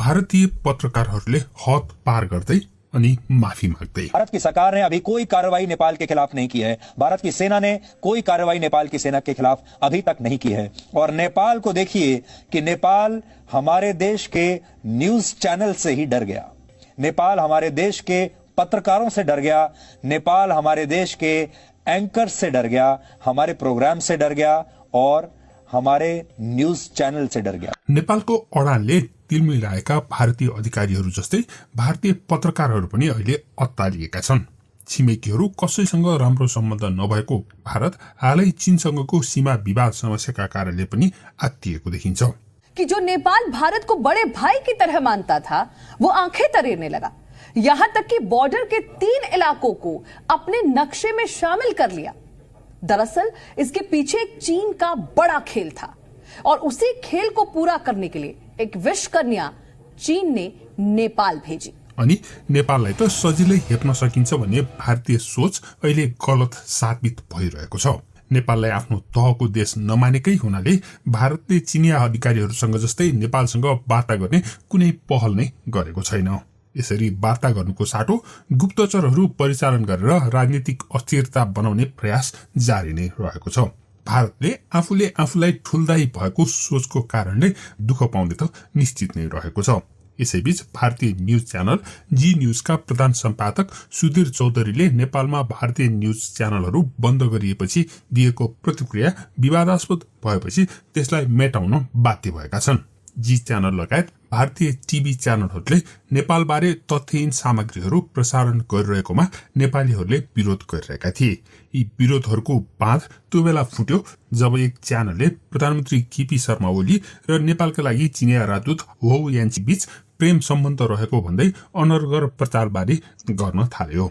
भारतीय पत्रकारहरूले हद पार गर्दै अनि माफी माग्दै। भारत की सरकार ने अभी कोई कार्रवाई नेपाल के खिलाफ नहीं की है। भारत की सेना ने कोई कार्रवाई नेपाल की सेना के खिलाफ अभी तक नहीं की है। और नेपाल को देखिए कि नेपाल हमारे देश के न्यूज चैनल से ही डर गया, नेपाल हमारे देश के पत्रकारों से डर गया, नेपाल हमारे देश के एंकर से डर गया, हमारे प्रोग्राम से डर गया और हमारे न्यूज चैनल से डर गया। नेपालको अडानले तिलमिलाएका भारतीय अधिकारीहरू जस्तै भारतीय पत्रकारहरू पनि अहिले अत्तालिएका छन्। छिमेकीहरू कसैसँग राम्रो सम्बन्ध नभएको भारत हालै चीनसँगको सीमा विवाद समस्याका कारणले पनि आत्तिएको देखिन्छ। कि जो नेपाल भारत को बड़े भाई की तरह मानता था वो आंखें तरेरने लगा, यहां तक कि बॉर्डर के 3 इलाकों को अपने नक्शे में शामिल कर लिया। दरअसल इसके पीछे एक चीन का बड़ा खेल था और उसी खेल को पूरा करने के लिए एक विश्वकन्या चीन ने नेपाल भेजी। अनि नेपाललाई त सजिलै हेप्न सकिन्छ भन्ने भारतीय सोच अहिले गलत साबित भइरहेको छ। नेपाललाई आफ्नो तहको देश नमानेकै हुनाले भारतले चिनिया अधिकारीहरूसँग जस्तै नेपालसँग वार्ता गर्ने कुनै पहल नै गरेको छैन। यसरी वार्ता गर्नुको साटो गुप्तचरहरू परिचालन गरेर राजनीतिक अस्थिरता बनाउने प्रयास जारी नै रहेको छ। भारतले आफूले आफूलाई ठुल्दाई भएको सोचको कारणले दुःख पाउने त निश्चित नै रहेको छ। यसैबीच भारतीय न्यूज च्यानल जी न्यूजका प्रधान सम्पादक सुधीर चौधरीले नेपालमा भारतीय न्यूज च्यानलहरू बन्द गरिएपछि दिएको प्रतिक्रिया विवादास्पद भएपछि त्यसलाई मेटाउन बाध्य भएका छन्। जी च्यानल लगायत भारतीय टिभी च्यानलहरूले नेपालबारे तथ्यहीन सामग्रीहरू प्रसारण गरिरहेकोमा नेपालीहरूले विरोध गरिरहेका थिए। यी विरोधहरूको बाँध त्यो बेला फुट्यो जब एक च्यानलले प्रधानमन्त्री केपी शर्मा ओली र नेपालका लागि चिनिया राजदूत हो यान्ची बीच प्रेम सम्बन्ध रहेको भन्दै अनर्गल प्रचारबारी गर्न थाल्यो।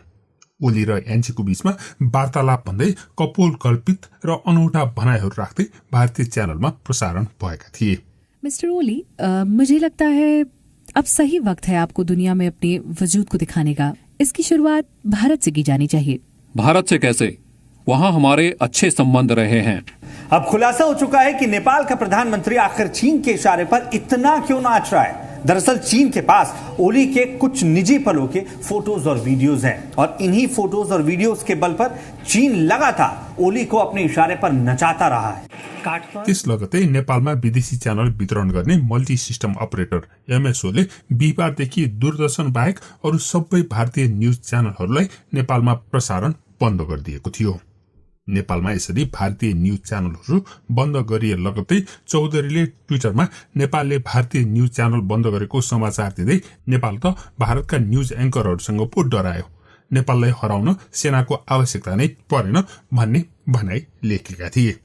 ओली र यान्चीको बीचमा वार्तालाप भन्दै कपोल कल्पित र अनौठा भनाइहरू राख्दै भारतीय च्यानलमा प्रसारण भएका थिए। मिस्टर ओली, मुझे लगता है अब सही वक्त है आपको दुनिया में अपने वजूद को दिखाने का। इसकी शुरुआत भारत से की जानी चाहिए। भारत से कैसे? वहाँ हमारे अच्छे संबंध रहे हैं। अब खुलासा हो चुका है कि नेपाल का प्रधानमंत्री आखिर चीन के इशारे पर इतना क्यों नाच रहा है। दरअसल चीन के पास ओली के कुछ निजी पलों के फोटोज और वीडियोज हैं और इन्हीं फोटोज और वीडियोज के बल पर चीन लगातार ओली को अपने इशारे पर नचाता रहा है। त्यस लगतै नेपालमा विदेशी च्यानल वितरण गर्ने मल्टी सिस्टम अपरेटर एमएसओले बिहिबारदेखि दूरदर्शन बाहेक अरू सबै भारतीय न्यूज च्यानलहरूलाई नेपालमा प्रसारण बन्द गरिदिएको थियो। नेपालमा यसरी भारतीय न्यूज च्यानलहरू बन्द गरिए लगतै चौधरीले ट्विटरमा नेपालले भारतीय न्यूज च्यानल बन्द गरेको समाचार दिँदै नेपाल त भारतका न्यूज एङ्करहरूसँग पो डरायो, नेपाललाई हराउन सेनाको आवश्यकता नै परेन भन्ने भनाइ लेखेका थिए।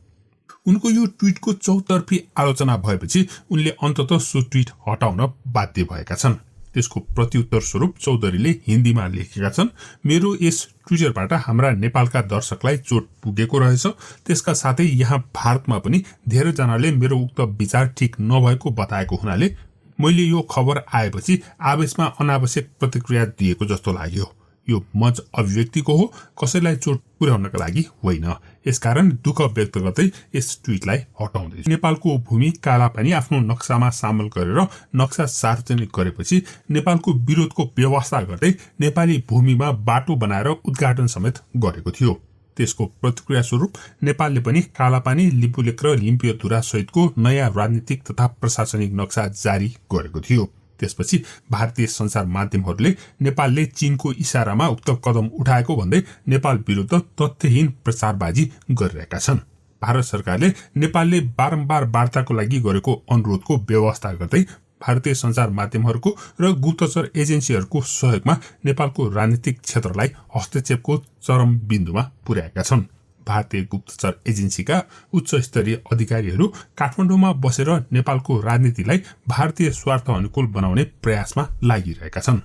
उनको यो ट्विटको चौतर्फी आलोचना भएपछि उनले अन्ततः सो ट्विट हटाउन बाध्य भएका छन्। त्यसको प्रत्युत्तर स्वरूप चौधरीले हिन्दीमा लेखेका छन्, मेरो यस ट्विटरबाट हाम्रा नेपालका दर्शकलाई चोट पुगेको रहेछ। त्यसका साथै यहाँ भारतमा पनि धेरैजनाले मेरो उक्त विचार ठिक नभएको बताएको हुनाले मैले यो खबर आएपछि आवेशमा अनावश्यक प्रतिक्रिया दिएको जस्तो लाग्यो। यो मञ्च अभिव्यक्तिको हो, कसैलाई चोट पुर्याउनका लागि होइन। यसकारण दुःख व्यक्त गर्दै यस ट्विटलाई हटाउँदैछु। नेपालको भूमि कालापानी आफ्नो नक्सामा सामेल गरेर नक्सा सार्वजनिक गरेपछि नेपालको विरोधको व्यवस्था गर्दै नेपाली भूमिमा बाटो बनाएर उद्घाटन समेत गरेको थियो। त्यसको प्रतिक्रिया स्वरूप नेपालले पनि कालापानी, लिपुलेक र लिम्पियोधुरा सहितको नयाँ राजनीतिक तथा प्रशासनिक नक्सा जारी गरेको थियो। त्यसपछि भारतीय सञ्चार माध्यमहरूले नेपालले चीनको इशारामा उक्त कदम उठाएको भन्दै नेपाल विरुद्ध तथ्यहीन प्रचारबाजी गरिरहेका छन्। भारत सरकारले नेपालले बारम्बार वार्ताको लागि गरेको अनुरोधको व्यवस्था गर्दै भारतीय सञ्चार माध्यमहरूको र गुप्तचर एजेन्सीहरूको सहयोगमा नेपालको राजनीतिक क्षेत्रलाई हस्तक्षेपको चरम बिन्दुमा पुर्याएका छन्। भारतीय गुप्तचर एजेन्सीका उच्च स्तरीय अधिकारीहरू काठमाडौँमा बसेर नेपालको राजनीतिलाई भारतीय स्वार्थ अनुकूल बनाउने प्रयासमा लागिरहेका छन्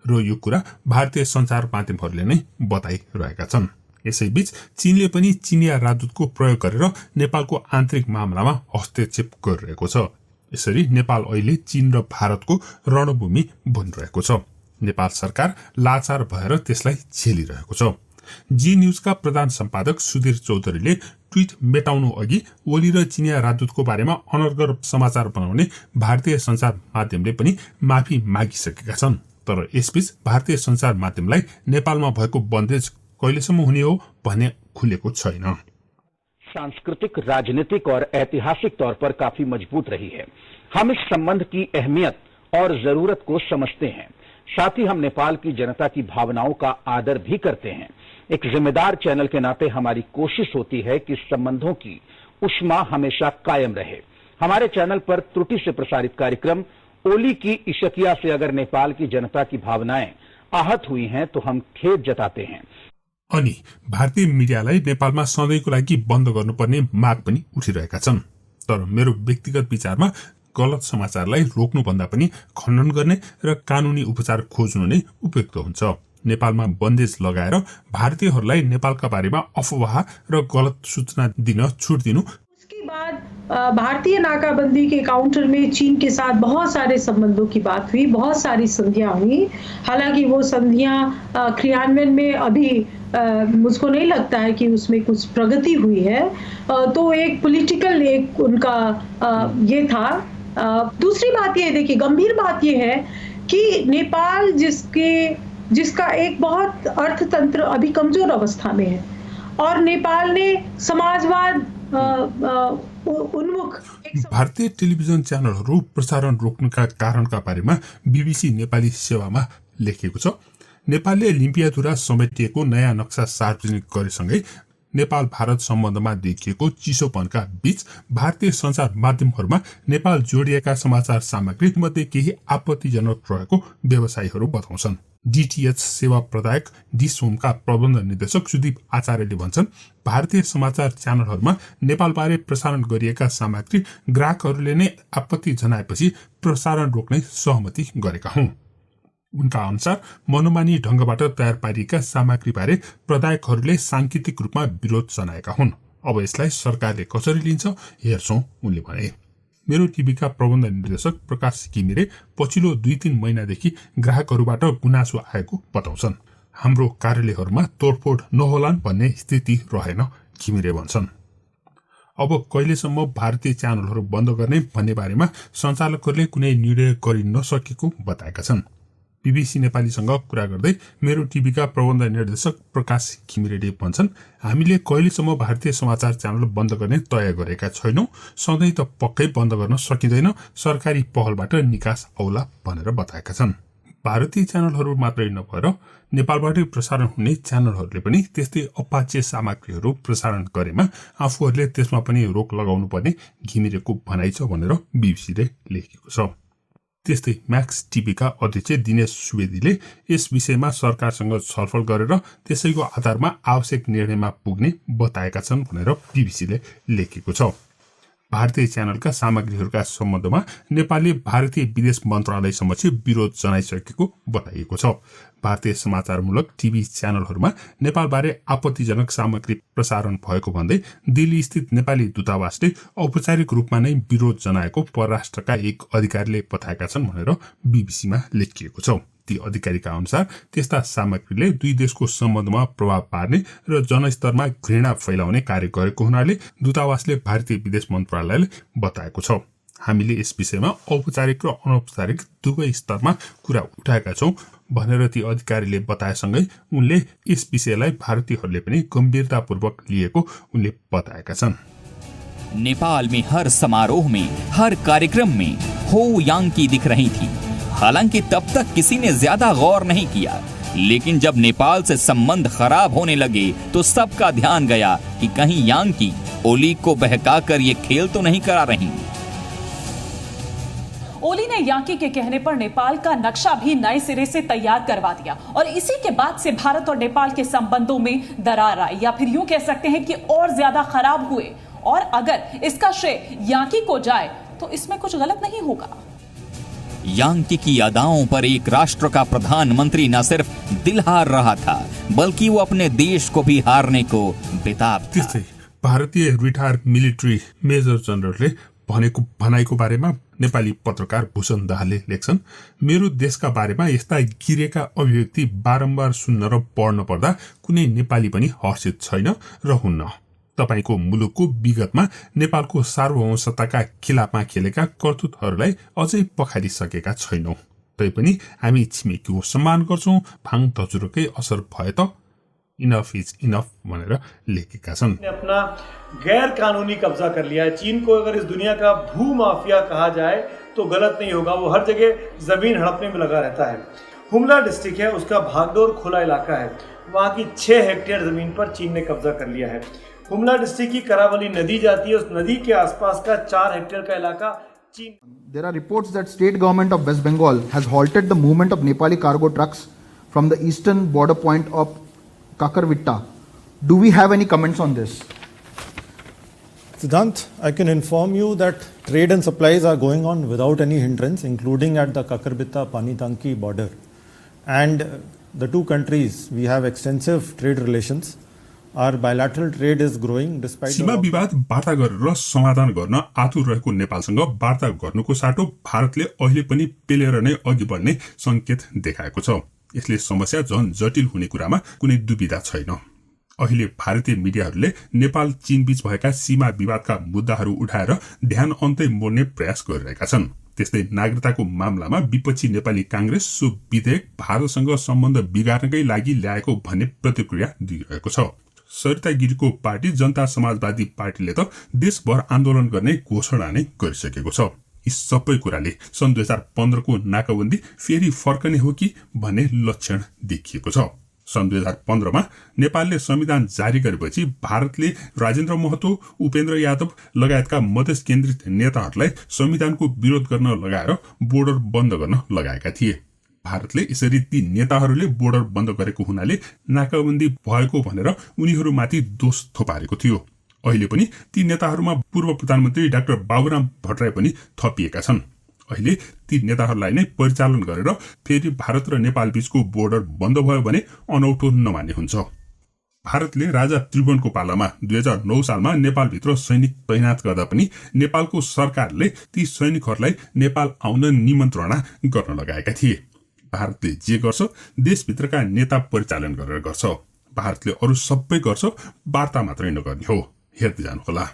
र यो कुरा भारतीय सञ्चार माध्यमहरूले नै बताइरहेका छन्। यसैबीच चीनले पनि चिनिया राजदूतको प्रयोग गरेर नेपालको आन्तरिक मामलामा हस्तक्षेप गरिरहेको छ। यसरी नेपाल अहिले चीन र भारतको रणभूमि बनिरहेको छ। नेपाल सरकार लाचार भएर त्यसलाई झेलिरहेको छ। जी न्यूजका प्रधान सम्पादक सुधीर चौधरीले ट्वीट मेटाउनु अघि ओली र चिनिया राजदूतको बारेमा अनर्गल समाचार बनाउने भारतीय सञ्चार माध्यमले पनि माफी मागिसकेका छन्। तर यसबीच भारतीय सञ्चार माध्यमलाई नेपालमा भएको बन्देज कहिलेसम्म हुने हो भन्ने खुलेको छैन। सांस्कृतिक, राजनीतिक और ऐतिहासिक तौर पर काफी मजबूत रही है। हम इस संबंध की अहमियत और जरूरत को समझते हैं। साथ ही हम नेपाल की जनता की भावनाओं का आदर भी करते हैं। एक जिम्मेदार चैनल के नाते हमारी कोशिश होती है कि संबंधों की उष्मा हमेशा कायम रहे। हमारे चैनल पर त्रुटि से प्रसारित कार्यक्रम ओली की इशकिया से अगर नेपाल की जनता की भावनाएं आहत हुई हैं तो हम खेद जताते हैं। अनि भारतीय मिडियालाई नेपालमा सधैँको लागि बन्द गर्नुपर्ने माग पनि उठिरहेका छन्। तर मेरो व्यक्तिगत विचारमा गलत समाचारलाई रोक्नुभन्दा पनि खण्डन गर्ने र कानूनी उपचार खोज्नु नै उपयुक्त हुन्छ। नेपालमा बन्देज लगाएर भारतीयहरूलाई नेपालका बारेमा अफवाह र गलत सूचना दिन छुट दिनु। उसके बाद भारतीय नाकाबंदी के काउंटर में चीन के साथ बहुत सारे संबंधों की बात हुई, बहुत सारी संधियां हुई। हालांकि वो संधियां क्रियान्वयन में अभी मुझको नहीं लगता है कि उसमें कुछ प्रगति हुई है। तो एक पॉलिटिकल एक उनका ये था। दूसरी बात ये देखिए, गंभीर बात ये है कि नेपाल जिसका एक बहुत अर्थतंत्र अभी कमजोर अवस्था में है और नेपाल ने समाजवाद उन्मुख भारतीय टेलिभिजन च्यानलहरू प्रसारण रोक्नुका कारणका बारेमा बीबीसी नेपाली सेवामा लेखिएको छ। नेपालले लिम्पियाधुरा समेटिएको नयाँ नक्सा सार्वजनिक गरेसँगै नेपाल भारत सम्बन्धमा देखिएको चिसोपनका बीच भारतीय सञ्चार माध्यमहरूमा नेपाल जोडिएका समाचार सामग्री मध्ये केही आपत्तिजनक रहेको व्यवसायीहरू बताउँछन्। डीटीएच सेवा प्रदायक डिसोमका प्रबन्ध निर्देशक सुदीप आचार्यले भन्छन्, भारतीय समाचार च्यानलहरूमा नेपालबारे प्रसारण गरिएका सामग्री ग्राहकहरूले नै आपत्ति जनाएपछि प्रसारण रोक्ने सहमति गरेका हौं। उनका अनुसार मनोमानी ढंगबाट तयार पारिएका सामग्रीबारे प्रदायकहरूले सांकेतिक रूपमा विरोध जनाएका हुन्। अब यसलाई सरकारले कसरी लिन्छ हेर्छौं, उनले भने। मेरो टिभीका प्रबन्ध निर्देशक प्रकाश घिमिरे पछिल्लो 2-3 महिनादेखि ग्राहकहरूबाट गुनासो आएको बताउँछन्। हाम्रो कार्यालयहरूमा तोडफोड नहोलान् भन्ने स्थिति रहेन, घिमिरे भन्छन्। अब कहिलेसम्म भारतीय च्यानलहरू बन्द गर्ने भन्ने बारेमा सञ्चालकहरूले कुनै निर्णय गरिन नसकेको बताएका छन्। बीबीसी नेपालीसँग कुरा गर्दै मेरो टिभीका प्रबन्ध निर्देशक प्रकाश घिमिरेले भन्छन्, हामीले कहिलेसम्म भारतीय समाचार च्यानल बन्द गर्ने तय गरेका छैनौं। सधैँ त पक्कै बन्द गर्न सकिँदैन, सरकारी पहलबाट निकास आउला भनेर बताएका छन्। भारतीय च्यानलहरू मात्रै नभएर नेपालबाटै प्रसारण हुने च्यानलहरूले पनि त्यस्तै अपाच्य सामग्रीहरू प्रसारण गरेमा आफूहरूले त्यसमा पनि रोक लगाउनु पर्ने घिमिरेको भनाइ छ भनेर बीबीसीले लेखेको छ। त्यस्तै म्याक्स टिभीका अध्यक्ष दिनेश सुवेदीले यस विषयमा सरकारसँग छलफल गरेर त्यसैको आधारमा आवश्यक निर्णयमा पुग्ने बताएका छन् भनेर बीबीसीले लेखेको छ। भारतीय च्यानलका सामग्रीहरूका सम्बन्धमा नेपालले भारतीय विदेश मन्त्रालय समक्ष विरोध जनाइसकेको बताइएको छ। भारतीय समाचारमूलक टिभी च्यानलहरूमा नेपालबारे आपत्तिजनक सामग्री प्रसारण भएको भन्दै दिल्ली स्थित नेपाली दूतावासले औपचारिक रूपमा नै विरोध जनाएको परराष्ट्रका एक अधिकारीले बताएका छन् भनेर बीबीसीमा लेखिएको छ। ती अधिकारीका अनुसार त्यस्ता सामग्रीले दुई देशको सम्बन्धमा प्रभाव पार्ने र जनस्तरमा घृणा फैलाउने कार्य गरेको हुनाले दूतावासले भारतीय विदेश मन्त्रालयले बताएको छ। हामीले यस विषयमा औपचारिक र अनौपचारिक दुवै स्तरमा कुरा उठाएका छौं भनेर ती अधिकारीले बताएसँगै उनले यस विषयलाई भारतीयहरूले पनि गम्भीरतापूर्वक लिएको उनले बताएका छन्। नेपाल में हर समारोह में, हर कार्यक्रम में हो यांकी दिख रही थी। हालांकि तब तक किसी ने ज्यादा गौर नहीं किया, लेकिन जब नेपाल से संबंध खराब होने लगे तो सबका ध्यान गया कि कहीं यांकी ओली को बहकाकर ये खेल तो नहीं करा रही। ओली ने यांकी के कहने पर नेपाल का नक्शा भी नए सिरे से तैयार करवा दिया और इसी के बाद से भारत और नेपाल के संबंधों में दरार आई, या फिर यूं कह सकते हैं कि और ज्यादा खराब हुए। और अगर इसका श्रेय यांकी को जाए तो इसमें कुछ गलत नहीं होगा। यांकी की अदाओं पर एक राष्ट्र का प्रधानमंत्री न सिर्फ दिल हार रहा था, बल्कि वो अपने देश को भी हारने को बेताब था। भारतीय रिटायर मिलिट्री मेजर जनरलले भनेको भनाइको बारेमा नेपाली पत्रकार भूषण दाहालले लेख्छन्, मेरो देशका बारेमा यस्ता गिरेका अभिव्यक्ति बारम्बार सुन्न र पढ्न पर्दा कुनै नेपाली पनि हर्षित छैन र हुन्न। तपाईको मुलुकको विगतमा नेपालको सार्वभौमसत्ताका खिलाफमा खेलेका करतुतहरूलाई अझै पखालिसकेका छैनौं। तैपनि हामी छिमेकीको सम्मान गर्छौं। भाङ धजुरोकै असर भए त इनफ इज इनफ भनेर लेखेका छन्। अपना गैर कानूनी कब्जा कर लिया है। चीन को अगर इस दुनिया का भू माफिया कहा जाए तो गलत नहीं होगा। वो हर जगह जमीन हड़पने में लगा रहता है। हुमला डिस्ट्रिक्ट है, उसका भागदौड़ खुला इलाका है। वहाँ की 6 हेक्टेयर जमीन पर चीन ने कब्जा कर लिया है। हुमला डिस्ट्रिक्ट की करावली नदी जाती है, उस नदी के आसपास का 4 हेक्टेयर का इलाका चीन। There are reports that state government of West Bengal has halted the movement of Nepali cargo trucks from the eastern border point of Kakarvitta. Do we have any comments on this? Siddhant, I can inform you that trade and supplies are going on without any hindrance, including at the Kakarbitta-Panitanki border. And the two countries, we have extensive trade relations. Our bilateral trade is growing despite... सीमा विवाद वार्ता गरेर समाधान गर्न आतुर रहेको नेपालसँग वार्ता गर्नुको साटो भारतले अहिले पनि पेलेर नै अघि बढ्ने संकेत देखाएको छ। यसले समस्या झन जटिल हुने कुरामा कुनै दुविधा छैन। अहिले भारतीय मिडियाहरूले नेपाल चीन बीच भएका सीमा विवादका मुद्दाहरू उठाएर ध्यान अन्तै मोड्ने प्रयास गरिरहेका छन्। त्यस्तै नागरिकताको मामलामा विपक्षी नेपाली कांग्रेस सो विधेयक भारतसँग सम्बन्ध बिगार्नकै लागि ल्याएको भन्ने प्रतिक्रिया दिइरहेको छ। सरिता गिरीको पार्टी जनता समाजवादी पार्टीले त देशभर आन्दोलन गर्ने घोषणा नै गरिसकेको छ। यी सबै कुराले सन् 2015 को नाकाबन्दी फेरि फर्कने हो कि भन्ने लक्षण देखिएको छ। सन् 2015 मा नेपालले संविधान जारी गरेपछि भारतले राजेन्द्र महतो, उपेन्द्र यादव लगायतका मधेस केन्द्रित नेताहरूलाई संविधानको विरोध गर्न लगाएर बोर्डर बन्द गर्न लगाएका थिए। भारतले यसरी ती नेताहरूले बोर्डर बन्द गरेको हुनाले नाकाबन्दी भएको भनेर उनीहरूमाथि दोष थोपारेको थियो। अहिले पनि ती नेताहरूमा पूर्व प्रधानमन्त्री डाक्टर बाबुराम भट्टराई पनि थपिएका छन्। अहिले ती नेताहरूलाई नै परिचालन गरेर फेरि भारत र नेपाल बीचको बोर्डर बन्द भयो भने अनौठो नमान्ने हुन्छ। भारतले राजा त्रिभुवनको पालामा 2009 सालमा नेपालभित्र सैनिक तैनात गर्दा पनि नेपालको सरकारले ती सैनिकहरूलाई नेपाल आउन निमन्त्रणा गर्न लगाएका थिए। भारतले जे गर्छ देशभित्रका नेता परिचालन गरेर गर्छ। भारतले अरू सबै गर्छ, वार्ता मात्रै नगर्ने हो। हेर्दै जानुहोला।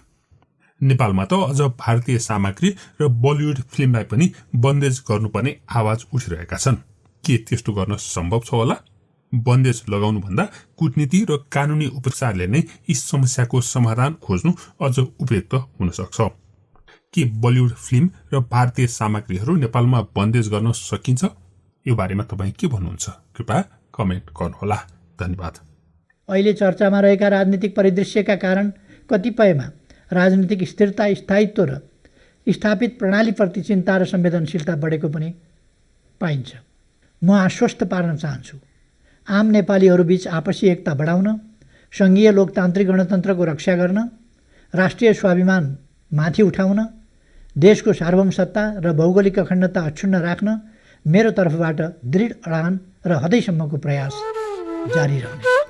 नेपालमा त अझ भारतीय सामग्री र बलिउड फिल्मलाई पनि बन्देज गर्नुपर्ने आवाज उठिरहेका छन्। के त्यस्तो गर्न सम्भव छ होला? बन्देज लगाउनु भन्दा कूटनीति र कानूनी उपचारले नै यस समस्याको समाधान खोज्नु अझ उपयुक्त हुन सक्छ। के बलिउड फिल्म र भारतीय सामग्रीहरू नेपालमा बन्देज गर्न सकिन्छ? यो बारेमा तपाईं के भन्नुहुन्छ? कृपया कमेन्ट गर्नुहोला। धन्यवाद। अहिले चर्चामा रहेका राजनीतिक परिदृश्यका कारण कतिपयमा राजनीतिक स्थिरता, स्थायित्व र स्थापित प्रणालीप्रति चिन्ता र संवेदनशीलता बढेको पनि पाइन्छ। म आश्वस्त पार्न चाहन्छु, आम नेपालीहरूबीच आपसी एकता बढाउन, संघीय लोकतान्त्रिक गणतन्त्रको रक्षा गर्न, राष्ट्रिय स्वाभिमान माथि उठाउन, देशको सार्वभौमसत्ता र भौगोलिक अखण्डता अक्षुण्ण राख्न मेरो तर्फबाट दृढ अडान र हदैसम्मको प्रयास जारी रहनेछ।